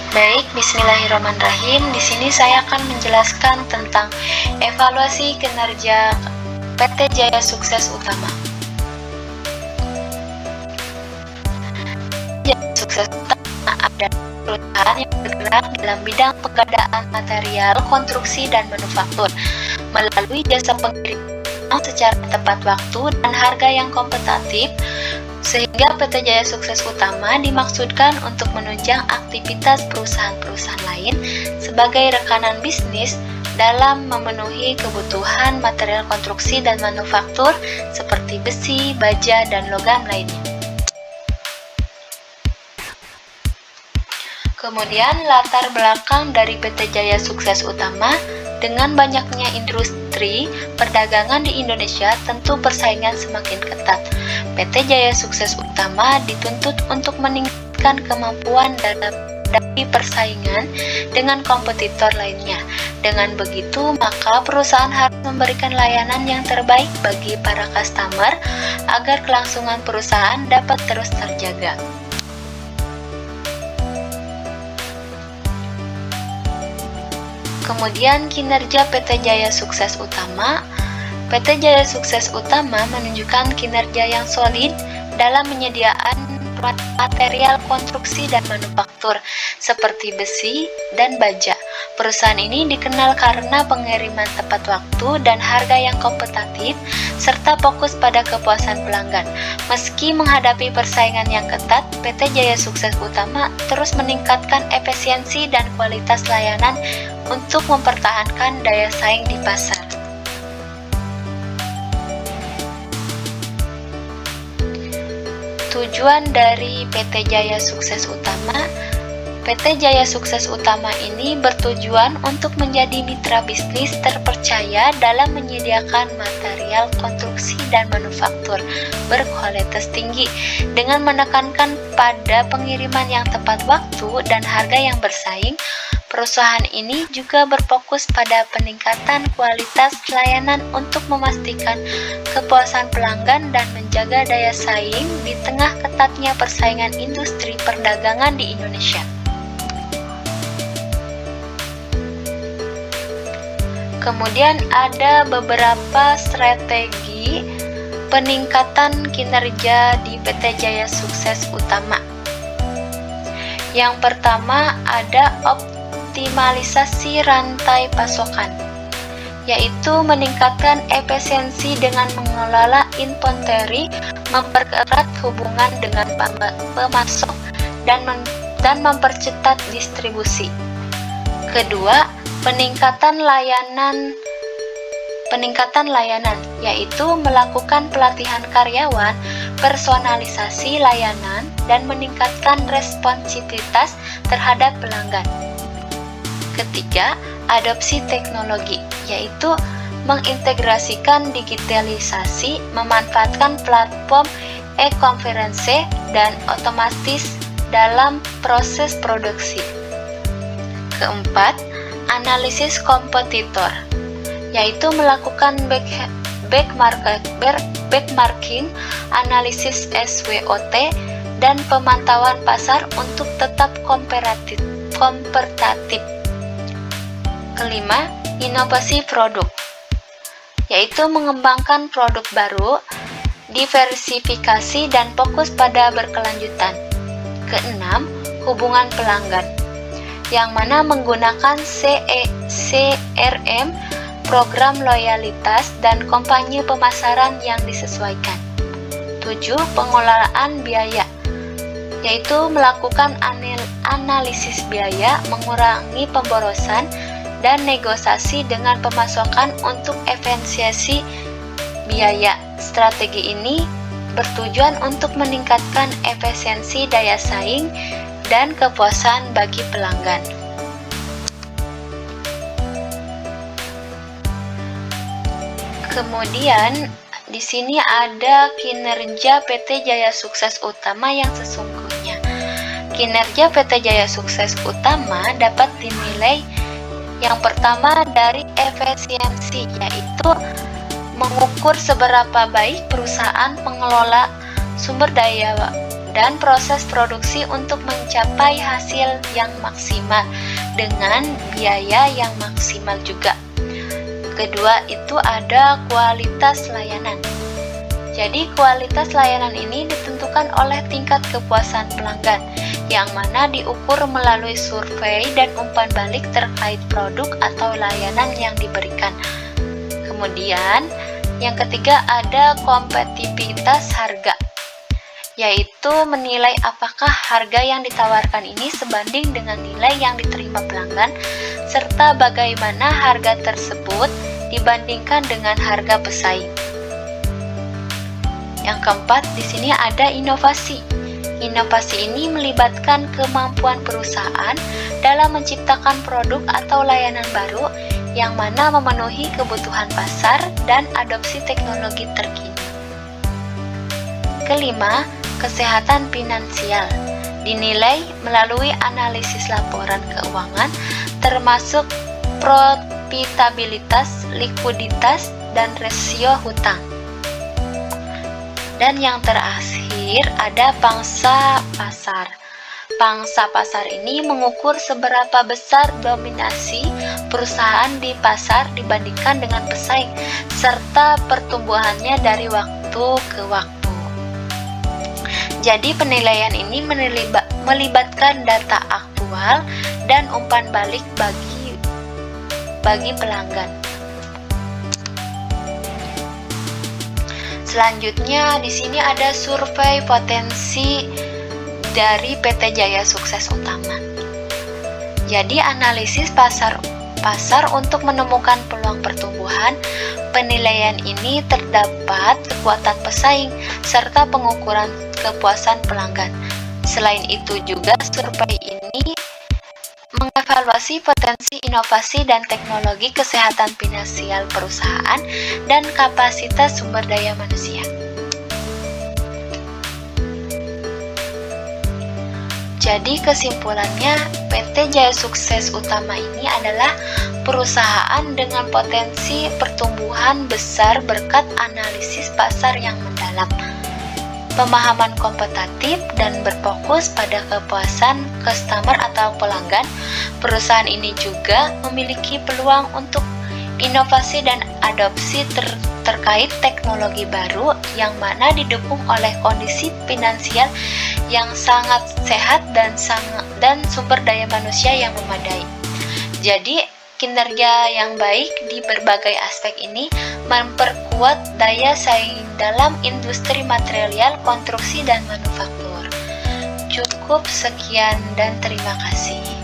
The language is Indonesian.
Baik, bismillahirrahmanirrahim. Di sini saya akan menjelaskan tentang evaluasi kinerja PT Jaya Sukses Utama. Jaya Sukses Utama adalah perusahaan yang bergerak dalam bidang pengadaan material, konstruksi, dan manufaktur melalui jasa pengiriman secara tepat waktu dan harga yang kompetitif, sehingga PT Jaya Sukses Utama dimaksudkan untuk menunjang aktivitas perusahaan-perusahaan lain sebagai rekanan bisnis dalam memenuhi kebutuhan material konstruksi dan manufaktur seperti besi, baja, dan logam lainnya. Kemudian latar belakang dari PT Jaya Sukses Utama. Dengan banyaknya industri perdagangan di Indonesia, tentu persaingan semakin ketat. PT Jaya Sukses Utama dituntut untuk meningkatkan kemampuan dalam menghadapi persaingan dengan kompetitor lainnya. Dengan begitu, maka perusahaan harus memberikan layanan yang terbaik bagi para customer agar kelangsungan perusahaan dapat terus terjaga. Kemudian kinerja PT Jaya Sukses Utama. PT Jaya Sukses Utama menunjukkan kinerja yang solid dalam menyediakan material konstruksi dan manufaktur seperti besi dan baja. Perusahaan ini dikenal karena pengiriman tepat waktu dan harga yang kompetitif serta fokus pada kepuasan pelanggan. Meski menghadapi persaingan yang ketat, PT Jaya Sukses Utama terus meningkatkan efisiensi dan kualitas layanan untuk mempertahankan daya saing di pasar. Tujuan dari PT Jaya Sukses Utama. PT Jaya Sukses Utama ini bertujuan untuk menjadi mitra bisnis terpercaya dalam menyediakan material konstruksi dan manufaktur berkualitas tinggi dengan menekankan pada pengiriman yang tepat waktu dan harga yang bersaing. Perusahaan ini juga berfokus pada peningkatan kualitas layanan untuk memastikan kepuasan pelanggan dan menjaga daya saing di tengah ketatnya persaingan industri perdagangan di Indonesia. Kemudian ada beberapa strategi peningkatan kinerja di PT Jaya Sukses Utama. Yang pertama ada optimalisasi rantai pasokan, yaitu meningkatkan efisiensi dengan mengelola inventory, mempererat hubungan dengan pemasok, dan mempercepat distribusi. Kedua, peningkatan layanan, yaitu melakukan pelatihan karyawan, personalisasi layanan, dan meningkatkan responsivitas terhadap pelanggan. Ketiga, adopsi teknologi, yaitu mengintegrasikan digitalisasi, memanfaatkan platform e-conference dan otomatis dalam proses produksi. Keempat, analisis kompetitor, yaitu melakukan benchmarking, analisis SWOT, dan pemantauan pasar untuk tetap kompetitif. Kelima, inovasi produk, yaitu mengembangkan produk baru, diversifikasi, dan fokus pada berkelanjutan. Keenam, hubungan pelanggan, yang mana menggunakan CRM, program loyalitas, dan kampanye pemasaran yang disesuaikan. 7. Pengelolaan biaya, yaitu melakukan analisis biaya, mengurangi pemborosan, dan negosiasi dengan pemasokan untuk efisiensi biaya. Strategi ini bertujuan untuk meningkatkan efisiensi daya saing dan kepuasan bagi pelanggan. Kemudian di sini ada kinerja PT Jaya Sukses Utama yang sesungguhnya. Kinerja PT Jaya Sukses Utama dapat dinilai yang pertama dari efisiensi, yaitu mengukur seberapa baik perusahaan pengelola sumber daya dan proses produksi untuk mencapai hasil yang maksimal dengan biaya yang maksimal juga. Kedua itu ada kualitas layanan. Jadi kualitas layanan ini ditentukan oleh tingkat kepuasan pelanggan, yang mana diukur melalui survei dan umpan balik terkait produk atau layanan yang diberikan. Kemudian, yang ketiga ada kompetitivitas harga, yaitu menilai apakah harga yang ditawarkan ini sebanding dengan nilai yang diterima pelanggan, serta bagaimana harga tersebut dibandingkan dengan harga pesaing. Yang keempat, di sini ada inovasi. Inovasi ini melibatkan kemampuan perusahaan dalam menciptakan produk atau layanan baru yang mana memenuhi kebutuhan pasar dan adopsi teknologi terkini. Kelima, kesehatan finansial dinilai melalui analisis laporan keuangan termasuk profitabilitas, likuiditas, dan rasio hutang. Dan yang terakhir ada pangsa pasar. Pangsa pasar ini mengukur seberapa besar dominasi perusahaan di pasar dibandingkan dengan pesaing, serta pertumbuhannya dari waktu ke waktu. Jadi penilaian ini melibatkan data aktual dan umpan balik bagi pelanggan. Selanjutnya di sini ada survei potensi dari PT Jaya Sukses Utama. Jadi analisis pasar untuk menemukan peluang pertumbuhan. Penilaian ini terdapat kekuatan pesaing serta pengukuran kepuasan pelanggan. Selain itu juga survei ini mengevaluasi potensi inovasi dan teknologi kesehatan finansial perusahaan dan kapasitas sumber daya manusia. Jadi kesimpulannya, PT Jaya Sukses Utama ini adalah perusahaan dengan potensi pertumbuhan besar berkat analisis pasar yang mendalam, pemahaman kompetitif, dan berfokus pada kepuasan customer atau pelanggan. Perusahaan ini juga memiliki peluang untuk inovasi dan adopsi terkait teknologi baru yang mana didukung oleh kondisi finansial yang sangat sehat dan sumber daya manusia yang memadai. Jadi kinerja yang baik di berbagai aspek ini memperkuat daya saing dalam industri material, konstruksi, dan manufaktur. Cukup sekian dan terima kasih.